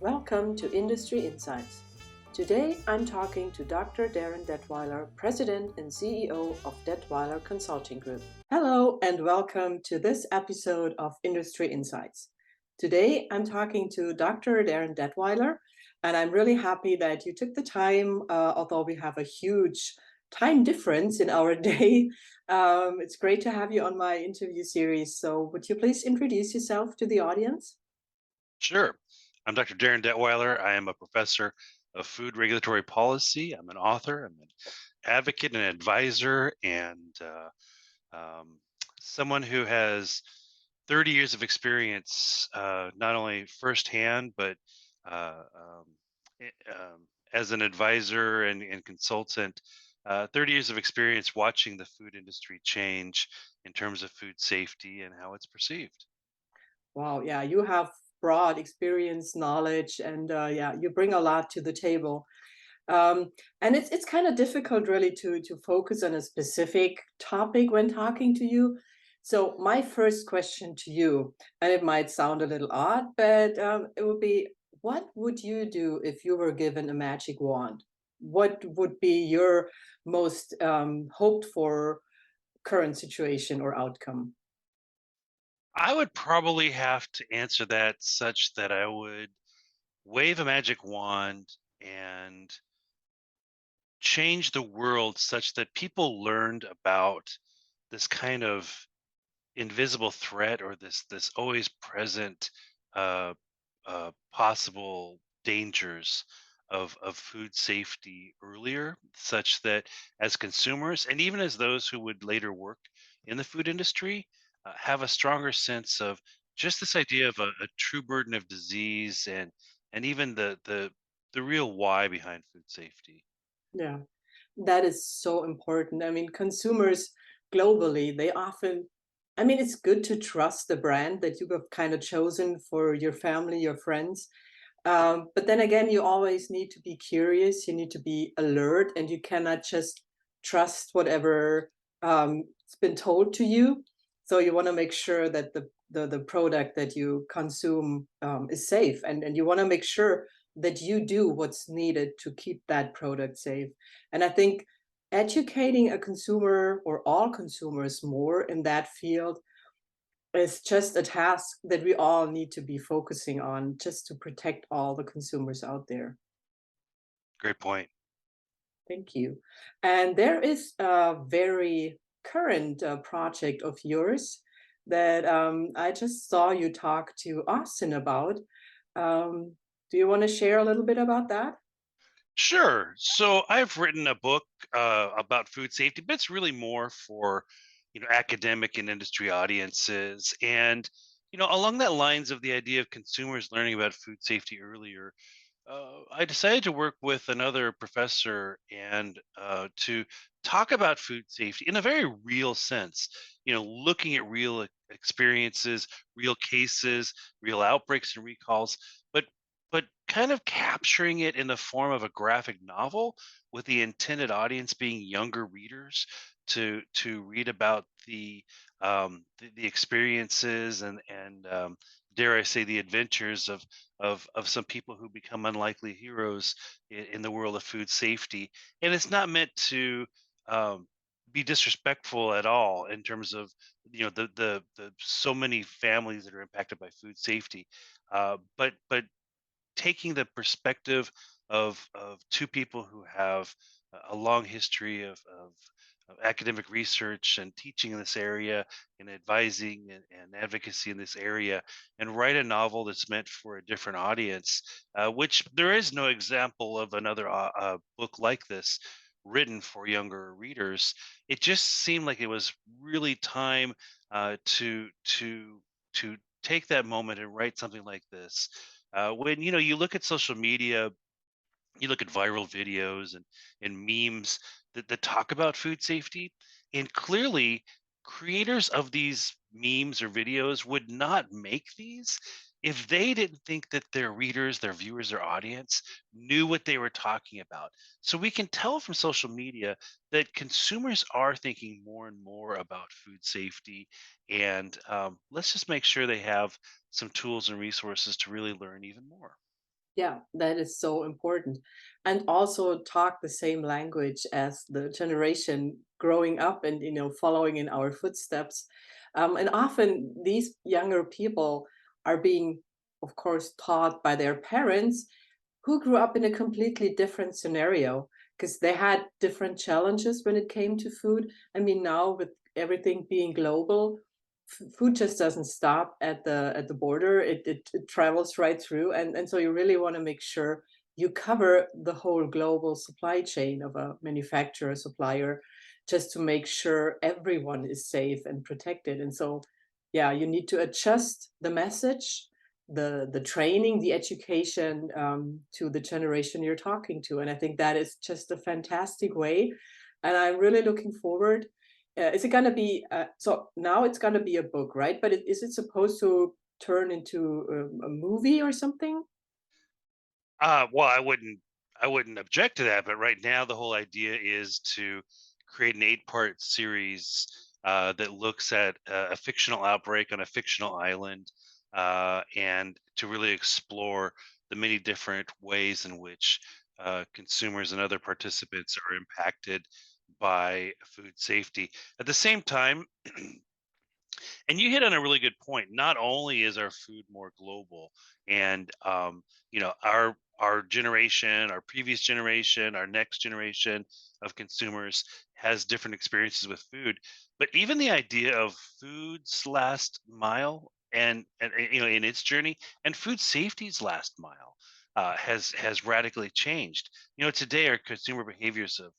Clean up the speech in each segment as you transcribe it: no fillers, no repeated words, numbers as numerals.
Welcome to Industry Insights. Today I'm talking to Dr. Darin Detwiler, President and CEO of Detwiler Consulting Group. Hello and welcome to this episode of Industry Insights. Today I'm talking to Dr. Darin Detwiler, and I'm really happy that you took the time, although we have a huge time difference in our day. It's great to have you on my interview series. So, would you please introduce yourself to the audience? Sure. I'm Dr. Darin Detwiler. I am a professor of food regulatory policy. I'm an author, I'm an advocate and advisor, and um, someone who has 30 years of experience, not only firsthand, but uh, um, as an advisor and consultant. 30 years of experience watching the food industry change in terms of food safety and how it's perceived. Wow, yeah, you have broad experience, knowledge, and yeah, you bring a lot to the table. Um, and it's kind of difficult really to focus on a specific topic when talking to you. So my first question to you, and it might sound a little odd, but it would be, what would you do if you were given a magic wand? What would be your most hoped for current situation or outcome? I would probably have to answer that such that I would wave a magic wand and change the world such that people learned about this kind of invisible threat or this always present uh, possible dangers of food safety earlier, such that as consumers and even as those who would later work in the food industry have a stronger sense of just this idea of a true burden of disease and even the real why behind food safety. Yeah. That is so important. I mean, consumers globally, they often, I mean, it's good to trust the brand that you have kind of chosen for your family, your friends. But then again, you always need to be curious, you need to be alert, and you cannot just trust whatever it's been told to you. So you want to make sure that the product that you consume is safe, and you want to make sure that you do what's needed to keep that product safe. And I think educating a consumer or all consumers more in that field is just a task that we all need to be focusing on just to protect all the consumers out there. Great point. Thank you. And there is a very current project of yours that I just saw you talk to Austin about. Do you want to share a little bit about that? Sure. So I've written a book about food safety, but it's really more for academic and industry audiences. And along that lines of the idea of consumers learning about food safety earlier, I decided to work with another professor and to talk about food safety in a very real sense. Looking at real experiences, real cases, real outbreaks and recalls, but kind of capturing it in the form of a graphic novel with the intended audience being younger readers to read about the experiences and dare I say the adventures of some people who become unlikely heroes in the world of food safety. And it's not meant to be disrespectful at all in terms of the so many families that are impacted by food safety. But taking the perspective of two people who have a long history of academic research and teaching in this area and advising and advocacy in this area and write a novel that's meant for a different audience, which there is no example of another book like this written for younger readers. It just seemed like it was really time to take that moment and write something like this. When you look at social media, you look at viral videos and memes that talk about food safety, and clearly creators of these memes or videos would not make these if they didn't think that their readers, their viewers, their audience knew what they were talking about. So we can tell from social media that consumers are thinking more and more about food safety, and let's just make sure they have some tools and resources to really learn even more. Yeah, that is so important. And also talk the same language as the generation growing up and, following in our footsteps. And often these younger people are being, of course, taught by their parents who grew up in a completely different scenario because they had different challenges when it came to food. I mean, now with everything being global, food just doesn't stop at the border. It travels right through, and so you really want to make sure you cover the whole global supply chain of a manufacturer supplier, just to make sure everyone is safe and protected. And so, yeah, you need to adjust the message, the training, the education, to the generation you're talking to, and I think that is just a fantastic way, and I'm really looking forward. Is it gonna be, so now it's gonna be a book, right? But is it supposed to turn into a movie or something? Well, I wouldn't object to that, but right now the whole idea is to create an 8-part series that looks at a fictional outbreak on a fictional island, and to really explore the many different ways in which consumers and other participants are impacted by food safety. At the same time, and you hit on a really good point. Not only is our food more global, and our generation, our previous generation, our next generation of consumers has different experiences with food, but even the idea of food's last mile and in its journey, and food safety's last mile has radically changed. Today our consumer behaviors have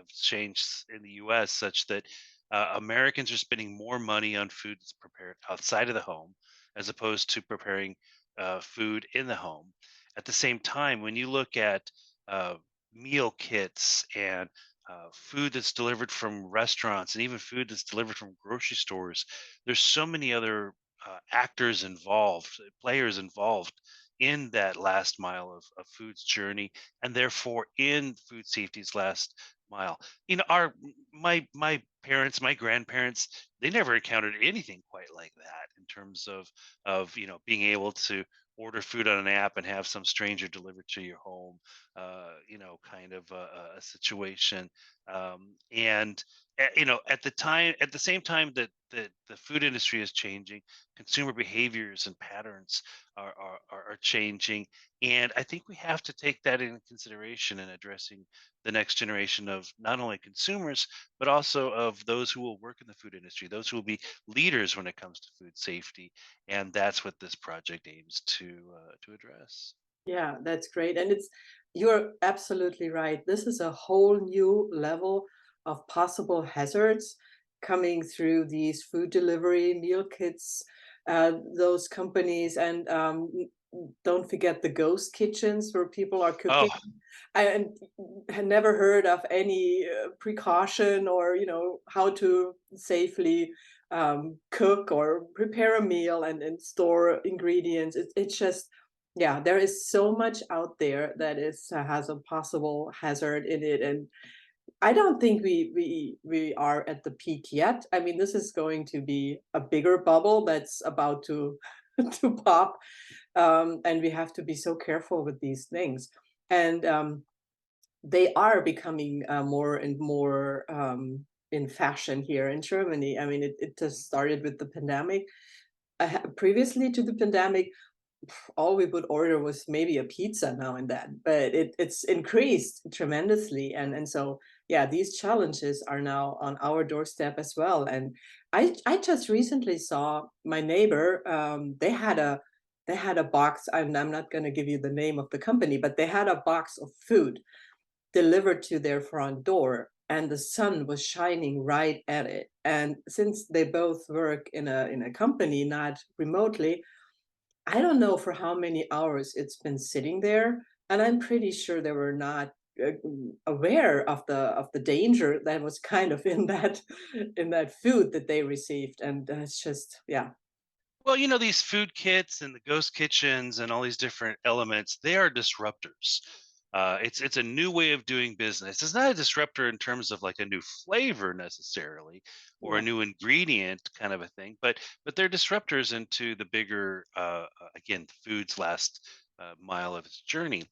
changed in the U.S. such that Americans are spending more money on food that's prepared outside of the home as opposed to preparing food in the home. At the same time, when you look at uh, meal kits and food that's delivered from restaurants and even food that's delivered from grocery stores, there's so many other actors involved, players involved in that last mile of food's journey, and therefore in food safety's last mile. Our my parents, my grandparents, they never encountered anything quite like that in terms of being able to order food on an app and have some stranger deliver to your home, kind of a situation. And at the same time that the food industry is changing, consumer behaviors and patterns are changing, and I think we have to take that into consideration in addressing the next generation of not only consumers but also of those who will work in the food industry, those who will be leaders when it comes to food safety, and that's what this project aims to address. Yeah, that's great. And you're absolutely right. This is a whole new level of possible hazards coming through these food delivery meal kits, those companies, and don't forget the ghost kitchens where people are Oh, cooking. And had never heard of any precaution or how to safely cook or prepare a meal and store ingredients. It's just, yeah, there is so much out there that is has a possible hazard in it, and I don't think we are at the peak yet. I mean, this is going to be a bigger bubble that's about to to pop, and we have to be so careful with these things. And they are becoming more and more in fashion here in Germany. I mean, it just started with the pandemic. Previously to the pandemic, all we would order was maybe a pizza now and then, but it's increased tremendously, and so yeah, these challenges are now on our doorstep as well. And I just recently saw my neighbor. They had a box. I'm not going to give you the name of the company, but they had a box of food delivered to their front door, and the sun was shining right at it. And since they both work in a company, not remotely, I don't know for how many hours it's been sitting there, and I'm pretty sure they were not aware of the danger that was kind of in that in that food that they received. And it's just, yeah, well, these food kits and the ghost kitchens and all these different elements, they are disruptors. It's a new way of doing business. It's not a disruptor in terms of like a new flavor necessarily or a yeah. new ingredient kind of a thing, but they're disruptors into the bigger, again, food's last mile of its journey.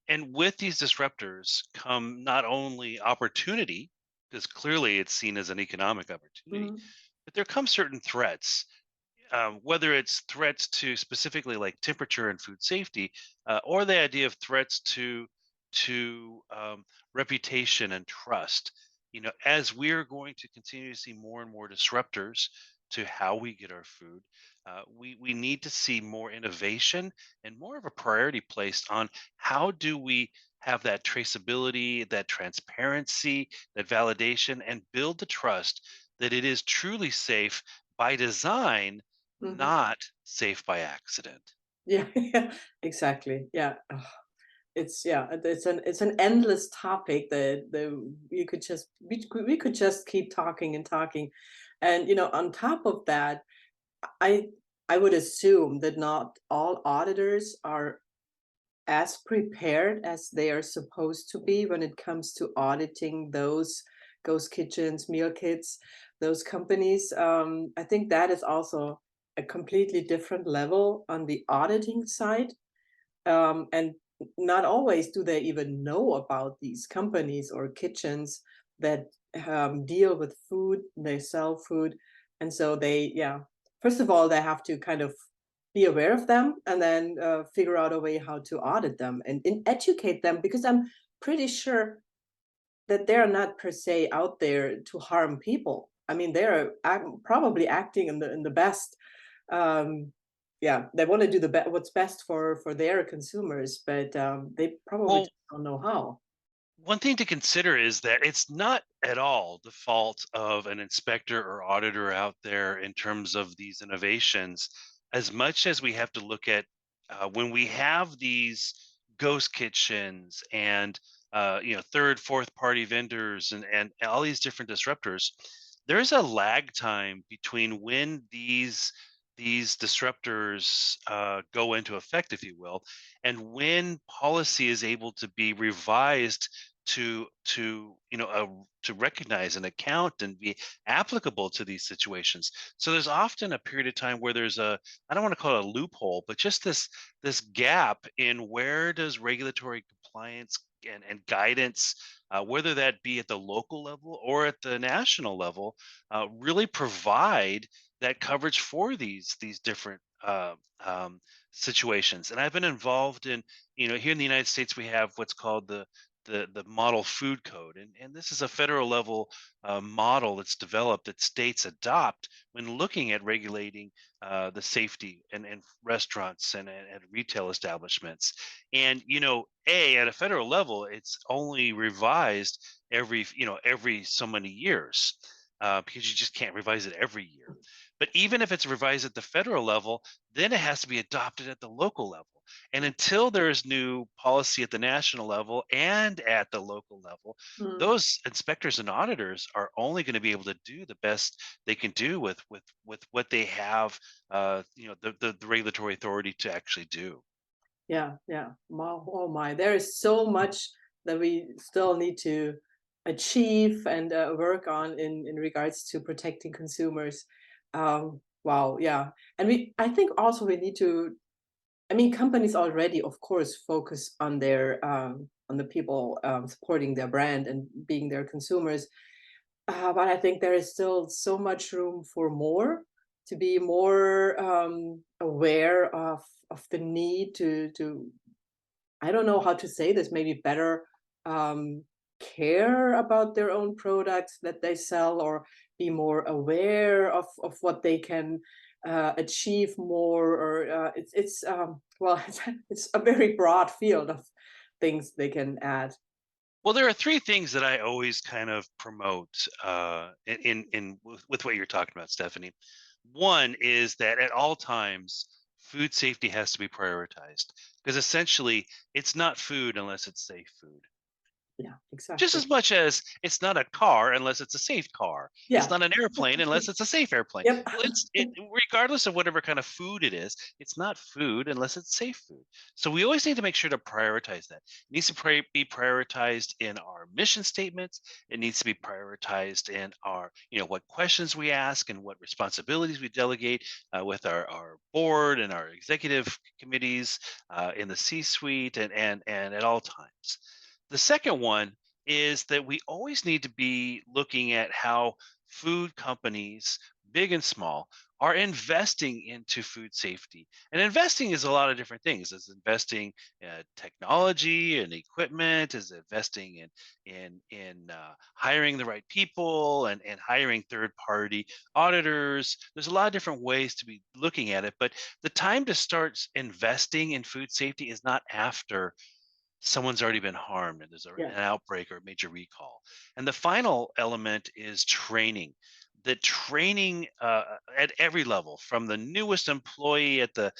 And with these disruptors come not only opportunity, because clearly it's seen as an economic opportunity, Mhm. but there come certain threats, whether it's threats to specifically like temperature and food safety, or the idea of threats to reputation and trust. As we're going to continue to see more and more disruptors to how we get our food, we need to see more innovation and more of a priority placed on how do we have that traceability, that transparency, that validation, and build the trust that it is truly safe by design, Mhm. not safe by accident. Yeah, yeah, exactly. Yeah. Ugh, it's an endless topic that you could just we could just keep talking and talking. And on top of that, I I would assume that not all auditors are as prepared as they are supposed to be when it comes to auditing those ghost kitchens, meal kits, those companies. I think that is also a completely different level on the auditing side. And not always do they even know about these companies or kitchens that deal with food, they sell food. And so yeah, first of all, they have to kind of be aware of them and then figure out a way how to audit them and educate them because I'm pretty sure that they're not per se out there to harm people. I mean, they're probably acting in the best. Um, yeah, they want to do what's best for their consumers, but they probably Well, just don't know how. one thing to consider is that it's not at all the fault of an inspector or auditor out there in terms of these innovations, as much as we have to look at when we have these ghost kitchens and third, fourth party vendors and all these different disruptors. There's a lag time between when these disruptors go into effect, if you will, and when policy is able to be revised to recognize and account and be applicable to these situations. So there's often a period of time where there's a, I don't want to call it a loophole, but just this gap in where does regulatory compliance and guidance, whether that be at the local level or at the national level, really provide that coverage for these different situations. And I've been involved in, here in the United States, we have what's called the model food code, and this is a federal level model that's developed that states adopt when looking at regulating the safety and restaurants and retail establishments. And at a federal level, it's only revised every so many years, because you just can't revise it every year. But even if it's revised at the federal level, then it has to be adopted at the local level. And until there is new policy at the national level and at the local level, Mm. those inspectors and auditors are only going to be able to do the best they can do with what they have, the regulatory authority to actually do. Yeah, yeah. Oh my, there is so much that we still need to achieve and work on in regards to protecting consumers. Wow, yeah. And I think also we need to. I mean, companies already, of course, focus on the people supporting their brand and being their consumers. But I think there is still so much room for more to be more aware of the need to I don't know how to say this, maybe better um, care about their own products that they sell or be more aware of what they can achieve more or well it's a very broad field of things they can add. Well, there are three things that I always kind of promote with what you're talking about, Stephanie. One is that at all times, food safety has to be prioritized because essentially it's not food unless it's safe food. Yeah, Just exactly. as much as it's not a car unless it's a safe car. It's Yeah. not an airplane unless it's a safe airplane. Yep. Well, regardless of whatever kind of food it is, it's not food unless it's safe food. So we always need to make sure to prioritize that. It needs to be prioritized in our mission statements. It needs to be prioritized in our, what questions we ask and what responsibilities we delegate with our board and our executive committees in the C-suite and at all times. The second one is that we always need to be looking at how food companies, big and small, are investing into food safety. And investing is a lot of different things. It's investing technology and equipment, is investing in hiring the right people and hiring third party auditors. There's a lot of different ways to be looking at it, but the time to start investing in food safety is not after someone's already been harmed and there's Yeah. an outbreak or a major recall. And the final element is training. The training at every level, from the newest employee at the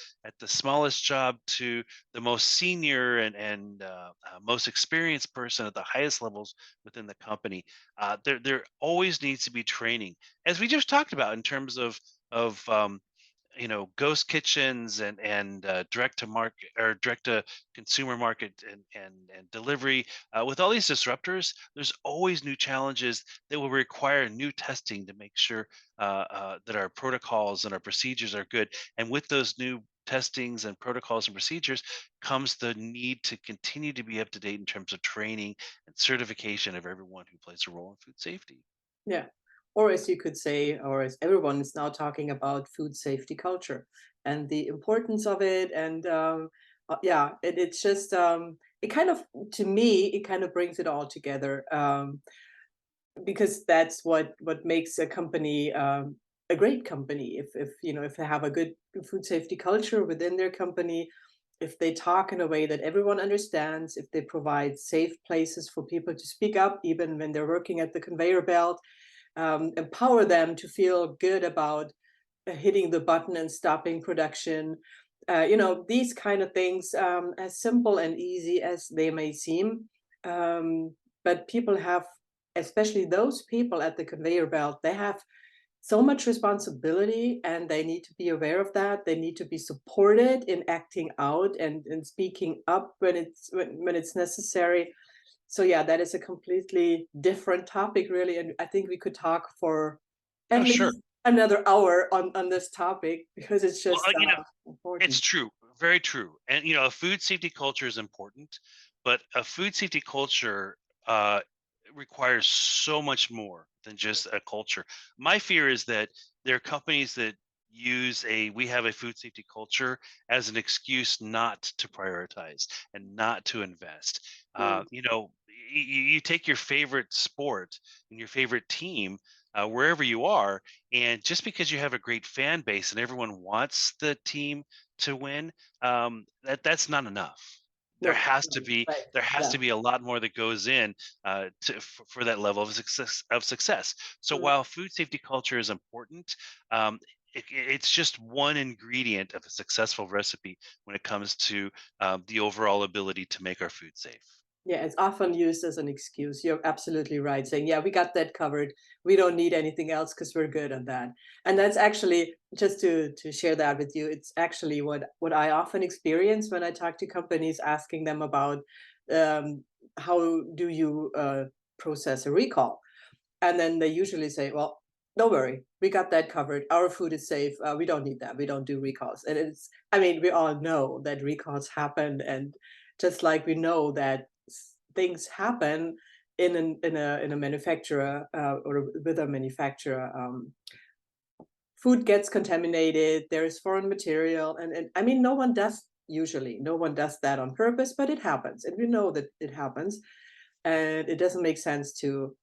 smallest job to the most senior and most experienced person at the highest levels within the company, there always needs to be training, as we just talked about in terms of ghost kitchens and direct to market or direct to consumer market and delivery. With all these disruptors, there's always new challenges that will require new testing to make sure that our protocols and our procedures are good. And with those new testings and protocols and procedures comes the need to continue to be up to date in terms of training and certification of everyone who plays a role in food safety. Yeah. Or as you could say, or as everyone is now talking about food safety culture and the importance of it. And yeah, it's just, it kind of, to me, it kind of brings it all together. Because that's what makes a company a great company. If if they have a good food safety culture within their company, if they talk in a way that everyone understands, if they provide safe places for people to speak up even when they're working at the conveyor belt, empower them to feel good about hitting the button and stopping production. These kind of things, as simple and easy as they may seem. But people have, especially those people at the conveyor belt, they have so much responsibility and they need to be aware of that. They need to be supported in acting out and speaking up when it's necessary. So yeah, that is a completely different topic, really. And I think we could talk for Oh, at sure. least another hour on this topic because it's Well, just it's important. true, very true. And a food safety culture is important, but a food safety culture uh, requires so much more than just a culture. My fear is that there are companies that use a we have a food safety culture as an excuse not to prioritize and not to invest. Mm. You take your favorite sport and your favorite team wherever you are, and just because you have a great fan base and everyone wants the team to win, that's not enough. There No, has to no, be right. there has Yeah. to be a lot more that goes in for that level of success. So Mm. while food safety culture is important, it's just one ingredient of a successful recipe when it comes to the overall ability to make our food safe. Yeah, it's often used as an excuse. You're absolutely right, saying, "Yeah, we got that covered. We don't need anything else because we're good at that." And that's actually, just to share that with you, it's actually what I often experience when I talk to companies asking them about, how do you process a recall? And then they usually say, "Well, don't worry, we got that covered. Our food is safe. We don't need that. We don't do recalls." And I mean, we all know that recalls happen, and just like we know that things happen in a manufacturer or with a manufacturer, food gets contaminated. There is foreign material, and I mean, no one does that on purpose, but it happens, and we know that it happens, and it doesn't make sense to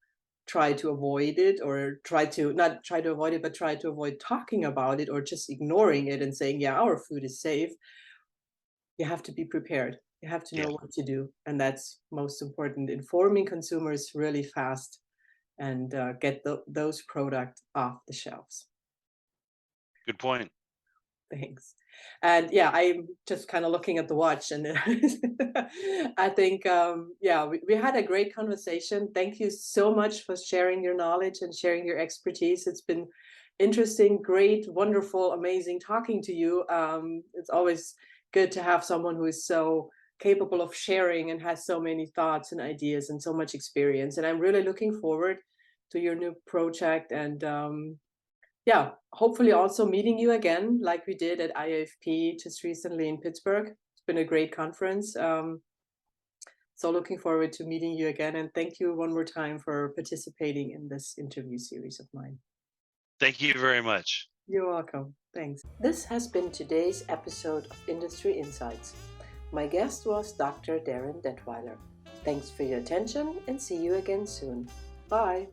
try to avoid it or try to not try to avoid it, but try to avoid talking about it or just ignoring it and saying, yeah, our food is safe. You have to be prepared. You have to Yeah, know what to do. And that's most important. Informing consumers really fast and get those products off the shelves. good point. Thanks. And yeah, I'm just kind of looking at the watch, and I think, yeah, we had a great conversation. Thank you so much for sharing your knowledge and sharing your expertise. It's been interesting, great, wonderful, amazing talking to you. It's always good to have someone who is so capable of sharing and has so many thoughts and ideas and so much experience. And I'm really looking forward to your new project, and yeah, hopefully also meeting you again like we did at IAFP just recently in Pittsburgh. It's been a great conference. So looking forward to meeting you again. And thank you one more time for participating in this interview series of mine. Thank you very much. You're welcome. Thanks. This has been today's episode of Industry Insights. My guest was Dr. Darin Detwiler. Thanks for your attention and see you again soon. Bye.